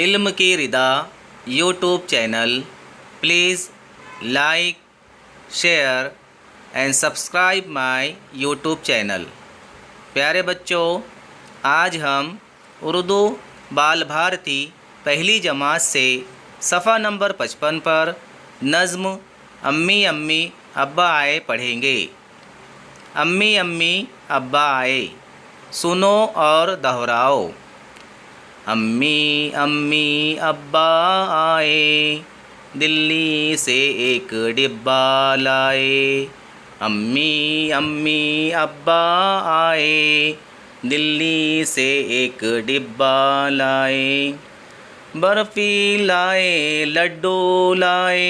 इल्म की रिदा YouTube channel. Please like, share and subscribe my YouTube channel. प्यारे बच्चों, आज हम उर्दू बाल भारती पहली जमात से सफ़ा नंबर 55 पर नज़्म अम्मी अम्मी अब्बा आए पढ़ेंगे। अम्मी अम्मी अब्बा आए, सुनो और दोहराओ। अम्मी अम्मी अब्बा आए, दिल्ली से एक डिब्बा लाए। अम्मी अम्मी अब्बा आए, दिल्ली से एक डिब्बा लाए। बर्फ़ी लाए, लड्डू लाए,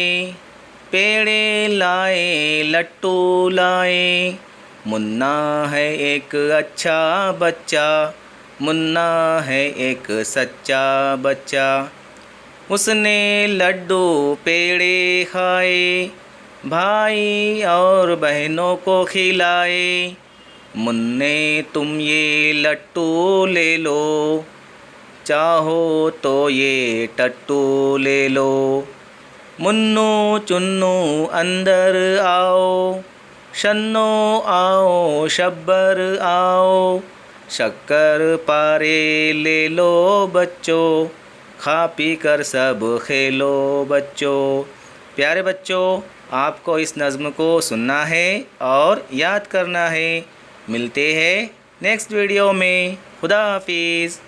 पेड़े लाए, लट्टू लाए। मुन्ना है एक अच्छा बच्चा, मुन्ना है एक सच्चा बच्चा। उसने लड्डू पेड़े खाए, भाई और बहनों को खिलाए। मुन्ने तुम ये लट्टू ले लो, चाहो तो ये टट्टू ले लो। मुन्नू चुन्नू अंदर आओ, शन्नो आओ शब्बर आओ। शक्कर पारे ले लो बच्चों, खा पी कर सब खेलो बच्चों। प्यारे बच्चों, आपको इस नज़्म को सुनना है और याद करना है। मिलते हैं नेक्स्ट वीडियो में। खुदा हाफिज़।